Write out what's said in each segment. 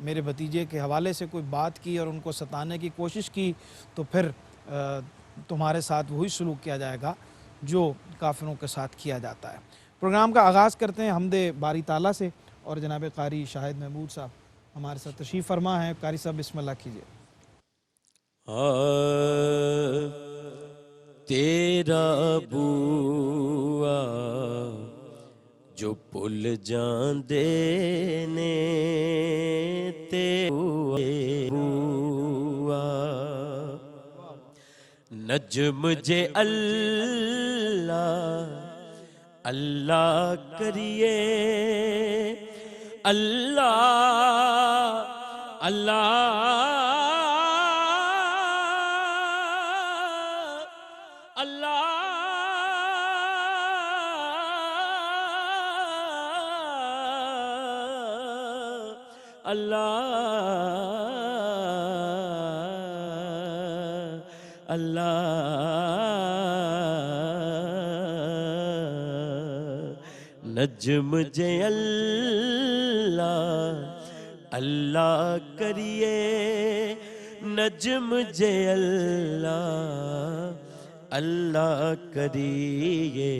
میرے بھتیجے کے حوالے سے کوئی بات کی اور ان کو ستانے کی کوشش کی تو پھر تمہارے ساتھ وہی سلوک کیا جائے گا جو کافروں کے ساتھ کیا جاتا ہے۔ پروگرام کا آغاز کرتے ہیں حمد باری تعالیٰ سے، اور جناب قاری شاہد محمود صاحب ہمارے ساتھ تشریف فرما ہیں۔ قاری صاحب بسم اللہ کیجئے۔ تیرا بوا جو پل جاندے نے تے بوا نجم جے اللہ اللہ کریے اللہ اللہ اللہ اللہ نجم جے اللہ اللہ کریے نجم جے اللہ اللہ کریے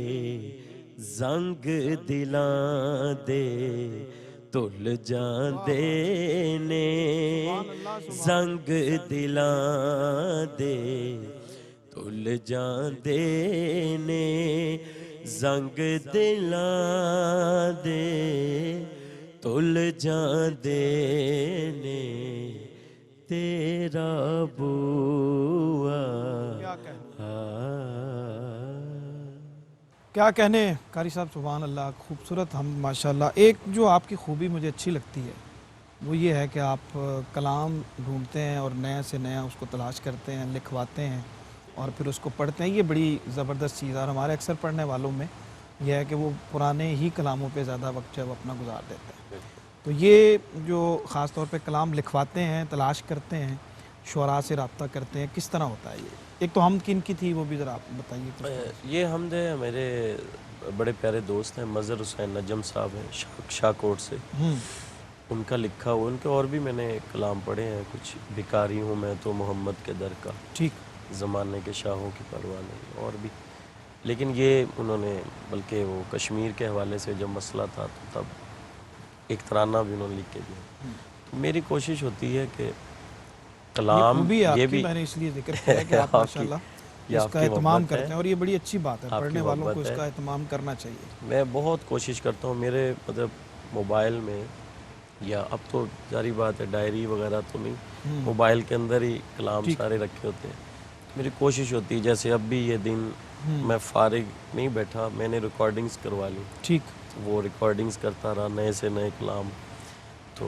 زنگ دلاں دے تل جاندے نے زنگ دلاں دے تل جاندے نے زنگ دلاں دے تل جاندے نے تیرا بوا کیا کہنے قاری صاحب، سبحان اللہ، خوبصورت ہم ماشاءاللہ۔ ایک جو آپ کی خوبی مجھے اچھی لگتی ہے وہ یہ ہے کہ آپ کلام ڈھونڈتے ہیں اور نیا سے نیا اس کو تلاش کرتے ہیں، لکھواتے ہیں اور پھر اس کو پڑھتے ہیں۔ یہ بڑی زبردست چیز ہے، اور ہمارے اکثر پڑھنے والوں میں یہ ہے کہ وہ پرانے ہی کلاموں پہ زیادہ وقت جو ہے وہ اپنا گزار دیتے ہیں۔ تو یہ جو خاص طور پہ کلام لکھواتے ہیں، تلاش کرتے ہیں، شعراء سے رابطہ کرتے ہیں، کس طرح ہوتا ہے یہ؟ ایک تو حمد کن کی تھی وہ بھی ذرا آپ بتائیے۔ یہ حمد ہے میرے بڑے پیارے دوست ہیں مظہر حسین نجم صاحب ہیں شاہ کوٹ سے، ان کا لکھا ہوا، ان کے اور بھی میں نے کلام پڑھے ہیں کچھ، بھکاری ہوں میں تو محمد کے در کا، ٹھیک، زمانے کے شاہوں کی پرواہ نہیں، اور بھی، لیکن یہ انہوں نے بلکہ وہ کشمیر کے حوالے سے جب مسئلہ تھا تو تب ایک ترانہ بھی انہوں نے لکھ کے دیا۔ تو میری کوشش ہوتی ہے کہ کلام یہ بھی میں نے اس لیے ذکر کیا کہ آپ ماشاءاللہ اس کا اہتمام کرتے ہیں، اور یہ بڑی اچھی بات ہے، پڑھنے والوں کو اس کا اہتمام کرنا چاہیے۔ میں بہت کوشش کرتا ہوں، میرے مطلب موبائل میں یا اب تو جاری بات ہے ڈائری وغیرہ تو نہیں، موبائل کے اندر ہی کلام سارے رکھے ہوتے ہیں۔ میری کوشش ہوتی ہے جیسے اب بھی یہ دن میں فارغ نہیں بیٹھا، میں نے ریکارڈنگز کروا لی، ٹھیک، وہ ریکارڈنگز کرتا رہا نئے سے نئے کلام۔ تو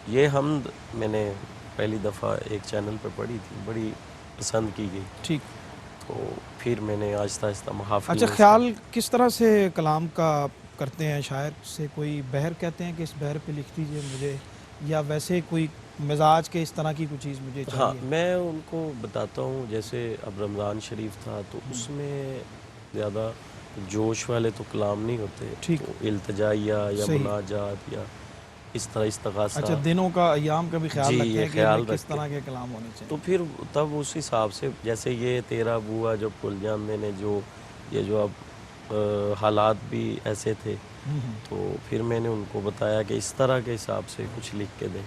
یہ حمد میں نے پہلی دفعہ ایک چینل پہ پڑھی تھی، بڑی پسند کی گئی، ٹھیک، تو پھر میں نے آہستہ آہستہ محافل۔ اچھا، خیال کس طرح سے کلام کا کرتے ہیں؟ شاعر سے کوئی بہر کہتے ہیں کہ اس بہر پہ لکھ دیجئے مجھے، یا ویسے کوئی مزاج کے اس طرح کی کوئی چیز مجھے چاہیے؟ ہاں، میں ان کو بتاتا ہوں، جیسے اب رمضان شریف تھا تو اس میں زیادہ جوش والے تو کلام نہیں ہوتے، تو التجائیہ یا مناجات یا اس طرح استغاثہ، اچھا، دنوں کا ایام کا بھی خیال رکھتے ہیں کہ خیال کس طرح کے کلام ہونے چاہیے؟ تو پھر تب اس حساب سے، جیسے یہ تیرا بوا جو پل جاندے نے، جو یہ جو اب حالات بھی ایسے تھے، تو پھر میں نے ان کو بتایا کہ اس طرح کے حساب سے کچھ لکھ کے دیں،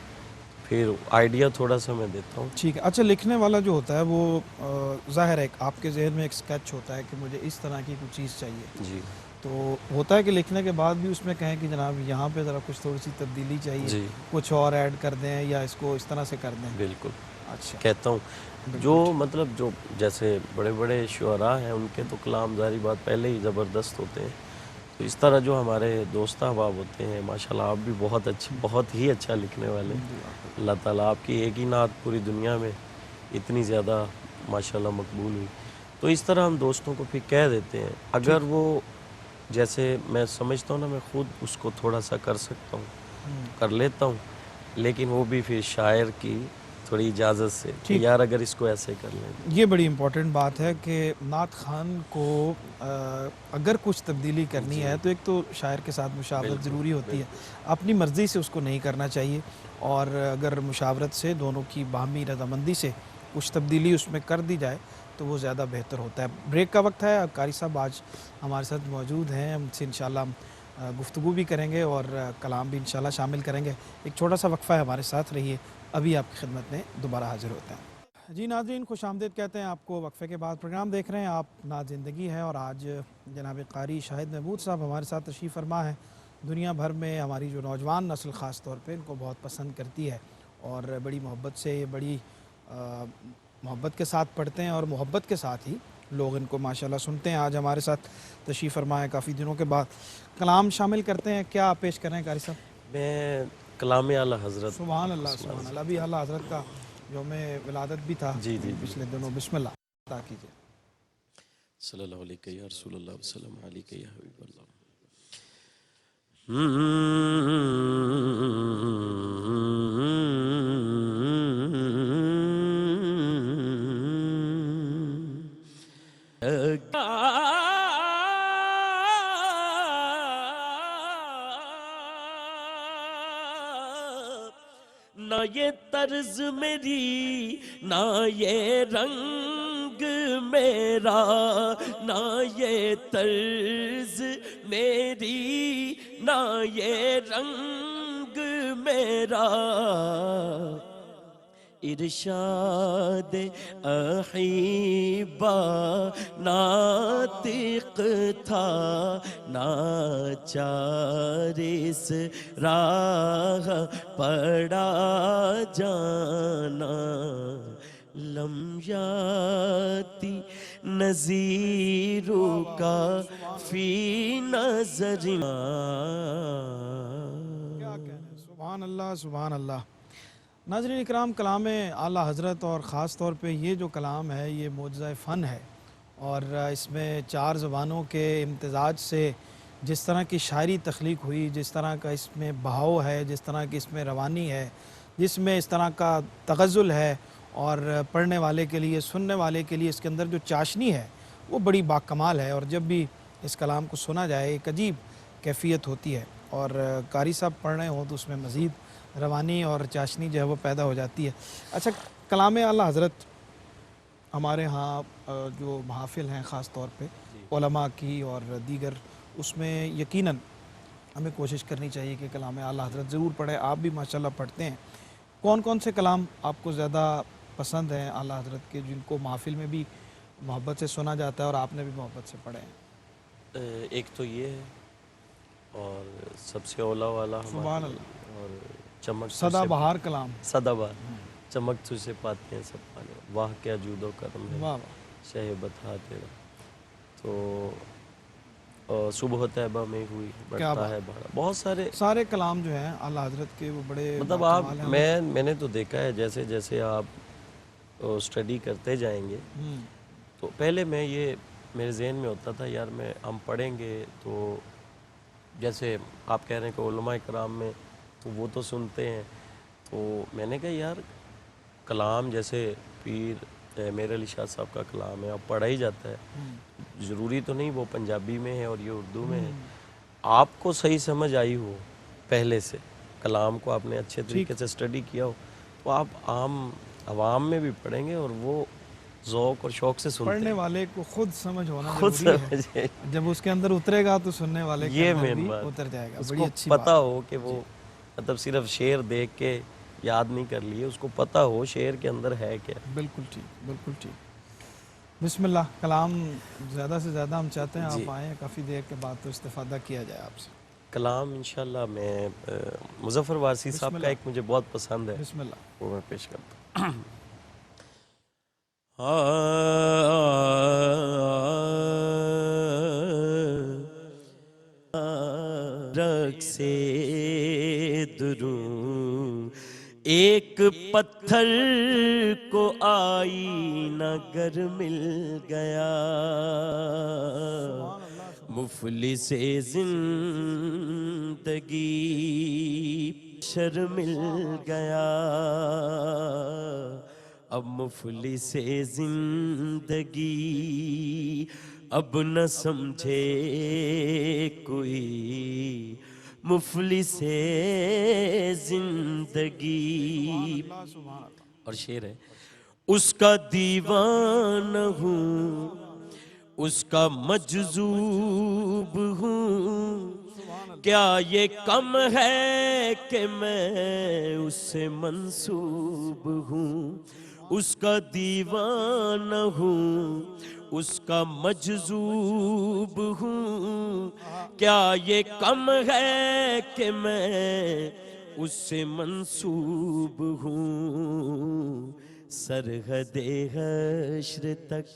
پھر آئیڈیا تھوڑا سا میں دیتا ہوں۔ ٹھیک ہے۔ اچھا، لکھنے والا جو ہوتا ہے وہ ظاہر ہے آپ کے ذہن میں ایک سکیچ ہوتا ہے کہ مجھے اس طرح کی کچھ چیز چاہیے، جی، تو ہوتا ہے کہ لکھنے کے بعد بھی اس میں کہیں کہ جناب یہاں پہ ذرا کچھ تھوڑی سی تبدیلی چاہیے، جی، کچھ اور ایڈ کر دیں یا اس کو اس طرح سے کر دیں؟ بالکل اچھا، کہتا ہوں، جو مطلب جو جیسے بڑے بڑے شعراء ہیں ان کے تو کلام ظاہری بات پہلے ہی زبردست ہوتے ہیں، تو اس طرح جو ہمارے دوست احباب ہوتے ہیں، ماشاءاللہ آپ بھی بہت ہی اچھا لکھنے والے ہیں، اللہ تعالیٰ آپ کی ایک ہی نعت پوری دنیا میں اتنی زیادہ ماشاءاللہ مقبول ہوئی، تو اس طرح ہم دوستوں کو پھر کہہ دیتے ہیں، اگر وہ جیسے میں سمجھتا ہوں نا، میں خود اس کو تھوڑا سا کر سکتا ہوں، کر لیتا ہوں، لیکن وہ بھی پھر شاعر کی تھوڑی اجازت سے کہ ٹھیک۔ یار اگر اس کو ایسے کر لیں. یہ بڑی امپورٹنٹ بات ہے کہ نعت خان کو اگر کچھ تبدیلی کرنی ہے تو ایک تو شاعر کے ساتھ مشاورت ضروری ہوتی ہے، اپنی مرضی سے اس کو نہیں کرنا چاہیے، اور اگر مشاورت سے دونوں کی باہمی رضامندی سے کچھ تبدیلی اس میں کر دی جائے تو وہ زیادہ بہتر ہوتا ہے. بریک کا وقت ہے. قاری صاحب آج ہمارے ساتھ موجود ہیں، ہم سے انشاءاللہ ہم گفتگو بھی کریں گے اور کلام بھی انشاءاللہ شامل کریں گے. ایک چھوٹا سا وقفہ ہے، ہمارے ساتھ رہیے، ابھی آپ کی خدمت میں دوبارہ حاضر ہوتے ہیں. جی ناظرین، خوش آمدید کہتے ہیں آپ کو. وقفے کے بعد پروگرام دیکھ رہے ہیں آپ نعت زندگی ہے، اور آج جناب قاری شاہد محمود صاحب ہمارے ساتھ تشریف فرما ہے. دنیا بھر میں ہماری جو نوجوان نسل خاص طور پہ ان کو بہت پسند کرتی ہے، اور بڑی محبت سے، بڑی محبت کے ساتھ پڑھتے ہیں، اور محبت کے ساتھ ہی لوگ ان کو ماشاءاللہ سنتے ہیں. آج ہمارے ساتھ تشریف فرما ہے کافی دنوں کے بعد. کلام شامل کرتے ہیں، کیا پیش کر رہے ہیں قاری صاحب؟ میں کلام اعلیٰ حضرت. سبحان اللہ، سبحان اللہ. ابھی اعلیٰ حضرت کا یوم ولادت بھی تھا جی پچھلے دنوں. بسم اللہ عطا کیجیے. صلی اللہ علیہ یا رسول اللہ وسلم علیہ یا حبیب اللہ. نہ یہ طرز میری، نہ یہ رنگ میرا، نہ یہ طرز میری، نہ یہ رنگ میرا، ارشاد احیبا ناطق تھا، ناچار اس راہ پڑا جانا، لم یاتی نذیرو کا فی نظرنا. کیا کہنا ہے؟ سبحان اللہ، سبحان اللہ. ناظرین اکرام، کلام اعلیٰ حضرت اور خاص طور پہ یہ جو کلام ہے یہ معجزہ فن ہے، اور اس میں 4 زبانوں کے امتزاج سے جس طرح کی شاعری تخلیق ہوئی، جس طرح کا اس میں بہاؤ ہے، جس طرح کی اس میں روانی ہے، جس میں اس طرح کا تغزل ہے، اور پڑھنے والے کے لیے، سننے والے کے لیے اس کے اندر جو چاشنی ہے وہ بڑی باکمال ہے. اور جب بھی اس کلام کو سنا جائے ایک عجیب کیفیت ہوتی ہے، اور قاری صاحب پڑھ رہے ہوں تو اس میں مزید روانی اور چاشنی جو ہے وہ پیدا ہو جاتی ہے. اچھا، کلام اعلیٰ حضرت ہمارے ہاں جو محافل ہیں خاص طور پہ علماء کی اور دیگر، اس میں یقیناً ہمیں کوشش کرنی چاہیے کہ کلام اعلیٰ حضرت ضرور پڑھیں. آپ بھی ماشاءاللہ پڑھتے ہیں. کون کون سے کلام آپ کو زیادہ پسند ہیں اعلیٰ حضرت کے، جن کو محافل میں بھی محبت سے سنا جاتا ہے اور آپ نے بھی محبت سے پڑھے ہیں؟ ایک تو یہ ہے، اور سب سے اولا والا سبحان ہمارے، اللہ. اور چمک سدا بہار کلام. سدا بہار، چمک تجھ سے پاتے ہیں سب پانے، واہ کیا جود و کرم ہے واہ واہ. شہ بتا تیرا. تو صبح طیبہ میں ہوئی بڑھتا ہے بہار. بہت سارے کلام جو ہیں اعلیٰ حضرت کے وہ بڑے مطلب آپ، باکمال ہیں. میں نے تو دیکھا ہے جیسے جیسے آپ اسٹڈی کرتے جائیں گے تو پہلے میں یہ میرے ذہن میں ہوتا تھا یار ہم پڑھیں گے تو جیسے آپ کہہ رہے ہیں کہ علماء کرام میں تو وہ تو سنتے ہیں، تو میں نے کہا یار کلام جیسے پیر میر علی شاہ صاحب کا کلام ہے اب پڑھا ہی جاتا ہے، ضروری تو نہیں وہ پنجابی میں ہے اور یہ اردو میں ہے. آپ کو صحیح سمجھ آئی ہو پہلے سے، کلام کو آپ نے اچھے طریقے سے اسٹڈی کیا ہو، تو آپ عام عوام میں بھی پڑھیں گے اور وہ ذوق اور شوق سے سنتے ہیں. پڑھنے والے کو خود سمجھ ہونا خود ضروری ہے. سمجھے جب اس کے اندر اترے گا تو سننے والے کے یہ اندر مین بھی بات، اتر جائے گا. اس بڑی کو اچھی پتہ بات. ہو کہ وہ مطلب صرف شعر دیکھ کے یاد نہیں کر لیے، اس کو پتہ ہو شعر کے اندر ہے کیا. بالکل ٹھیک، بالکل ٹھیک. بسم اللہ. کلام زیادہ سے زیادہ ہم چاہتے ہیں جی آپ آئیں کافی دیر کے بعد تو استفادہ کیا جائے آپ سے. کلام انشاءاللہ میں مظفر وارسی بسم صاحب کا اللہ. ایک مجھے بہت پسند ہے، بسم اللہ. وہ میں پیش کرتا ہوں. رق سے دروں ایک پتھر کو آئینہ گر مل گیا، مفلس زندگی شر مل گیا، اب مفلس زندگی اب نہ سمجھے کوئی، مفلس زندگی۔ اللہ سبحان اللہ۔ اور شعر ہے، اس کا دیوانہ ہوں، اس کا مجذوب ہوں، کیا یہ کم ہے کہ میں اس سے منسوب ہوں، اس کا دیوانہ ہوں، اس کا مجذوب ہوں، کیا یہ کم ہے کہ میں اس سے منسوب ہوں، سرحد حشر تک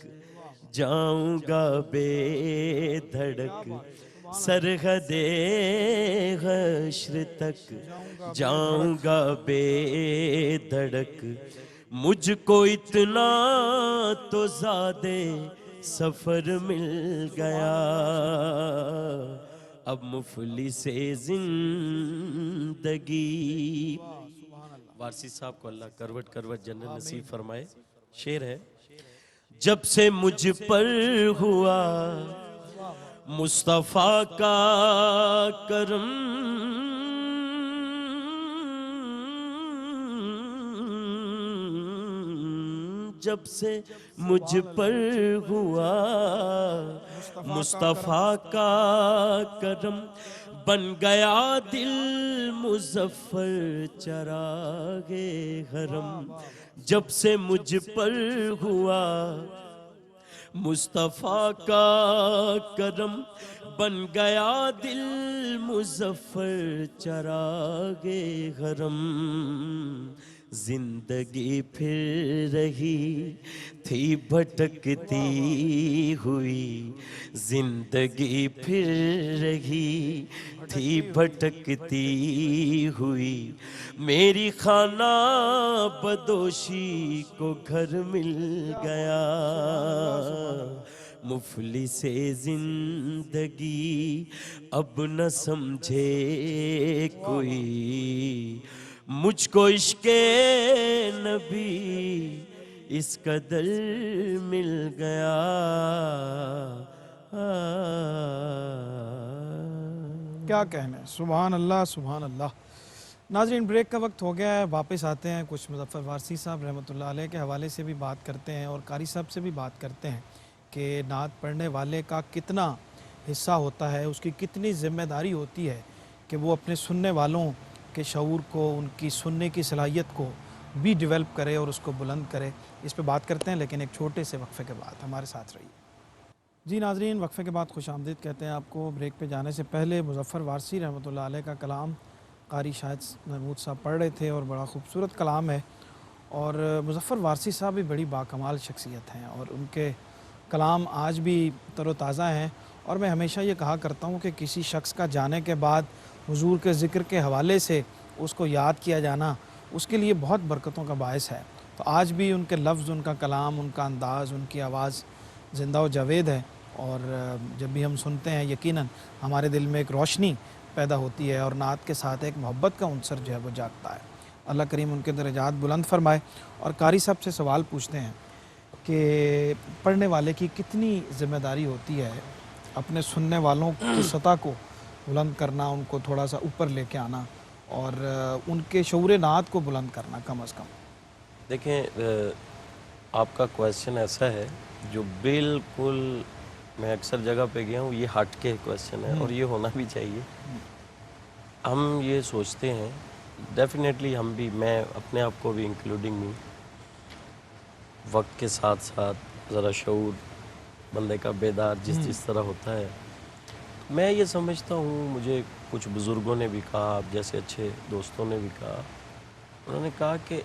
جاؤں گا بے دھڑک، سرحد حشر تک جاؤں گا بے دھڑک، مجھ کو اتنا تو زیادہ سفر مل گیا، اب مفلس زندگی۔ وارسی صاحب کو اللہ کروٹ کروٹ جنت نصیب فرمائے۔ شعر ہے، جب سے مجھ پر ہوا مصطفیٰ کا کرم، جب سے مجھ پر ہوا مصطفیٰ کا کرم، بن گیا دل مظفر چراغ حرم، جب سے مجھ پر ہوا مصطفیٰ کا کرم، بن گیا دل مظفر چراغ حرم، زندگی پھر رہی تھی بھٹکتی ہوئی، زندگی پھر رہی تھی بھٹکتی ہوئی، میری خانہ بدوشی کو گھر مل گیا، مفلس زندگی اب نہ سمجھے کوئی، مجھ کو عشق نبی اس قدر مل گیا۔ کیا کہنا ہے، سبحان اللہ سبحان اللہ۔ ناظرین بریک کا وقت ہو گیا ہے، واپس آتے ہیں، کچھ مظفر وارسی صاحب رحمۃ اللہ علیہ کے حوالے سے بھی بات کرتے ہیں اور قاری صاحب سے بھی بات کرتے ہیں کہ نعت پڑھنے والے کا کتنا حصہ ہوتا ہے، اس کی کتنی ذمہ داری ہوتی ہے کہ وہ اپنے سننے والوں کے شعور کو، ان کی سننے کی صلاحیت کو بھی ڈیولپ کرے اور اس کو بلند کرے۔ اس پہ بات کرتے ہیں لیکن ایک چھوٹے سے وقفے کے بعد، ہمارے ساتھ رہیے۔ جی ناظرین، وقفے کے بعد خوش آمدید کہتے ہیں آپ کو۔ بریک پہ جانے سے پہلے مظفر وارسی رحمۃ اللہ علیہ کا کلام قاری شاہد محمود صاحب پڑھ رہے تھے اور بڑا خوبصورت کلام ہے، اور مظفر وارسی صاحب بھی بڑی باکمال شخصیت ہیں اور ان کے کلام آج بھی تر و تازہ ہیں، اور میں ہمیشہ یہ کہا کرتا ہوں کہ کسی شخص کا جانے کے بعد حضور کے ذکر کے حوالے سے اس کو یاد کیا جانا اس کے لیے بہت برکتوں کا باعث ہے۔ تو آج بھی ان کے لفظ، ان کا کلام، ان کا انداز، ان کی آواز زندہ و جاوید ہے، اور جب بھی ہم سنتے ہیں یقیناً ہمارے دل میں ایک روشنی پیدا ہوتی ہے اور نعت کے ساتھ ایک محبت کا عنصر جو ہے وہ جاگتا ہے۔ اللہ کریم ان کے درجات بلند فرمائے۔ اور قاری صاحب سے سوال پوچھتے ہیں کہ پڑھنے والے کی کتنی ذمہ داری ہوتی ہے اپنے سننے والوں کی سطح کو بلند کرنا، ان کو تھوڑا سا اوپر لے کے آنا اور ان کے شعور نعت کو بلند کرنا کم از کم۔ دیکھیں، آپ کا کویسچن ایسا ہے جو بالکل میں اکثر جگہ پہ گیا ہوں، یہ ہٹ کے کویسچن ہے اور یہ ہونا بھی چاہیے۔ ہم یہ سوچتے ہیں، ڈیفینیٹلی ہم بھی، میں اپنے آپ کو بھی انکلوڈنگ میں، وقت کے ساتھ ساتھ ذرا شعور بندے کا بیدار جس طرح ہوتا ہے، میں یہ سمجھتا ہوں، مجھے کچھ بزرگوں نے بھی کہا، آپ جیسے اچھے دوستوں نے بھی کہا، انہوں نے کہا کہ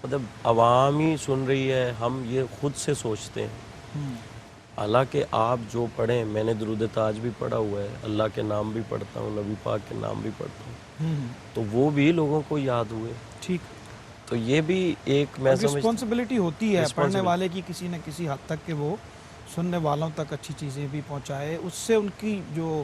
مطلب عوام ہی سن رہی ہے، ہم یہ خود سے سوچتے ہیں۔ حالانکہ آپ جو پڑھیں، میں نے درود تاج بھی پڑھا ہوا ہے، اللہ کے نام بھی پڑھتا ہوں، نبی پاک کے نام بھی پڑھتا ہوں، تو وہ بھی لوگوں کو یاد ہوئے۔ ٹھیک، تو یہ بھی ایک میں رسپانسبلٹی ہوتی ہے پڑھنے والے کی کسی نہ کسی حد تک کہ وہ سننے والوں تک اچھی چیزیں بھی پہنچائے، اس سے ان کی جو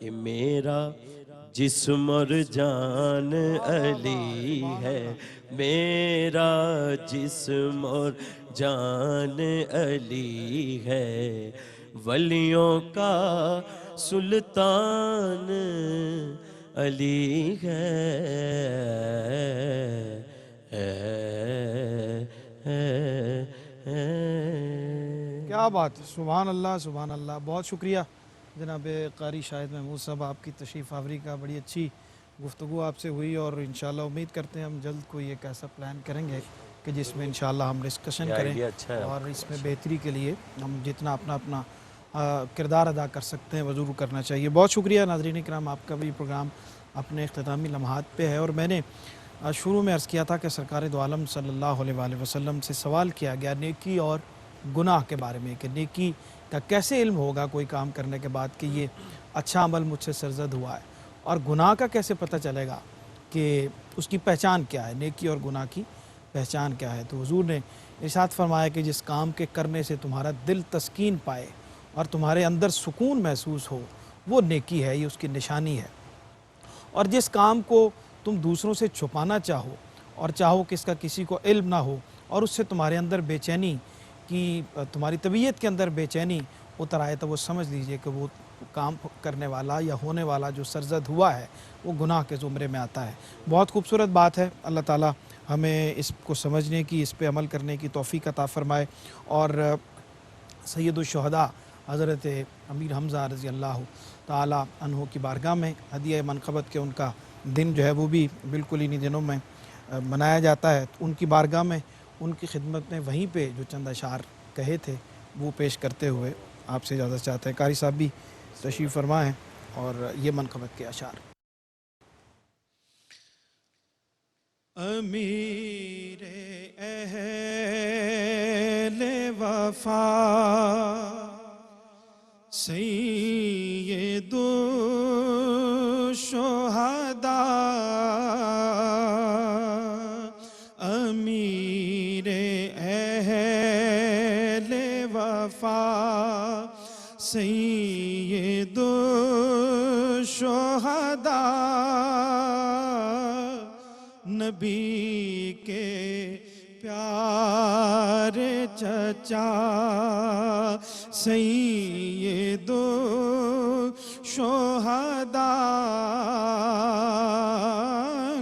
کہ میرا جسم اور جان علی ہے، میرا جسم اور جان علی ہے، ولیوں کا سلطان علی ہے۔ کیا بات ہے، سبحان اللہ سبحان اللہ۔ بہت شکریہ جناب قاری شاہد محمود صاحب، آپ کی تشریف آوری کا۔ بڑی اچھی گفتگو آپ سے ہوئی، اور انشاءاللہ امید کرتے ہیں ہم جلد کوئی ایک ایسا پلان کریں گے کہ جس میں انشاءاللہ ہم ڈسکشن یہ کریں، آئیڈیا اچھا ہے اور اس میں بہتری کے لیے ہم جتنا اپنا کردار ادا کر سکتے ہیں وہ ضرور کرنا چاہیے۔ بہت شکریہ ناظرین اکرام، آپ کا بھی پروگرام اپنے اختتامی لمحات پہ ہے، اور میں نے شروع میں عرض کیا تھا کہ سرکار دو عالم صلی اللہ علیہ وآلہ وسلم سے سوال کیا گیا نیکی اور گناہ کے بارے میں، کہ نیکی کا کیسے علم ہوگا کوئی کام کرنے کے بعد کہ یہ اچھا عمل مجھ سے سرزد ہوا ہے، اور گناہ کا کیسے پتہ چلے گا کہ اس کی پہچان کیا ہے، نیکی اور گناہ کی پہچان کیا ہے۔ تو حضور نے ارشاد فرمایا کہ جس کام کے کرنے سے تمہارا دل تسکین پائے اور تمہارے اندر سکون محسوس ہو، وہ نیکی ہے، یہ اس کی نشانی ہے۔ اور جس کام کو تم دوسروں سے چھپانا چاہو، اور چاہو کہ اس کا کسی کو علم نہ ہو، اور اس سے تمہارے اندر بے چینی کی، تمہاری طبیعت کے اندر بے چینی اتر آئے، تو وہ سمجھ لیجئے کہ وہ کام کرنے والا یا ہونے والا جو سرزد ہوا ہے وہ گناہ کے زمرے میں آتا ہے۔ بہت خوبصورت بات ہے، اللہ تعالیٰ ہمیں اس کو سمجھنے کی، اس پہ عمل کرنے کی توفیق عطا فرمائے، اور سید الشہداء حضرت امیر حمزہ رضی اللہ تعالیٰ عنہ کی بارگاہ میں ہدیہ منقبت کے ان کا دن جو ہے وہ بھی بالکل انہی دنوں میں منایا جاتا ہے۔ ان کی بارگاہ میں ان کی خدمت میں وہیں پہ جو چند اشعار کہے تھے وہ پیش کرتے ہوئے آپ سے اجازت چاہتے ہیں۔ قاری صاحب بھی تشریف فرما ہیں اور یہ منقبت کے اشعار۔ امیر اہل وفا سید الشہداء، امیر اہل وفا سید الشہداء، نبی کے پیارے چچا سید الشہداء،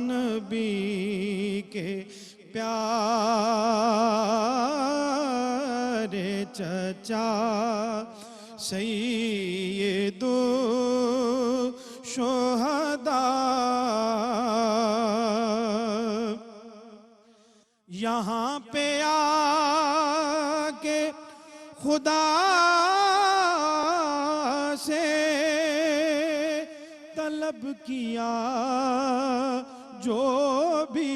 نبی کے پیارے چچا سید الشہداء، یہاں پہ آ کے خدا سے طلب کیا جو بھی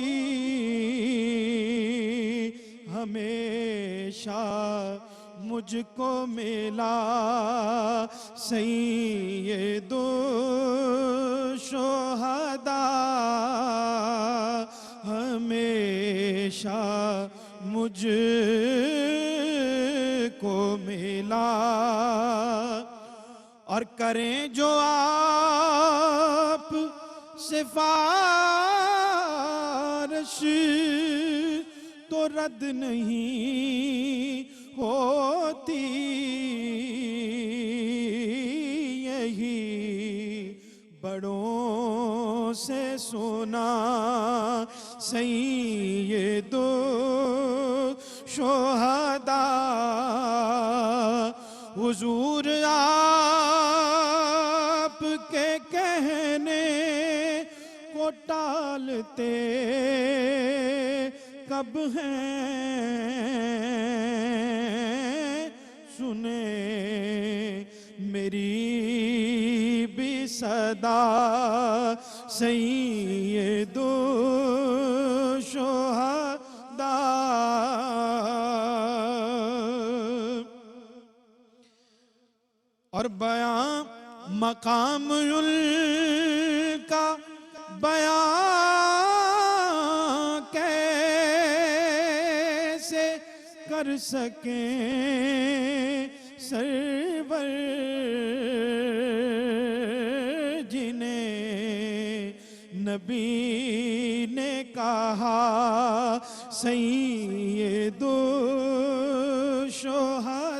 ہمیشہ مجھ کو ملا، سید الشہداء ہمیشہ مجھ کو ملا، اور کریں جو آپ سفارش تو رد نہیں ہوتی، یہی بڑوں سے سنا سید الشہداء، حضور آپ کے کہنے کو ٹالتے کب ہیں، سنیں میری بھی صدا سید الشہداء، اور بیان مقام ان کا بیان کیسے کر سکیں سرور نبی نے کہا سید الشہداء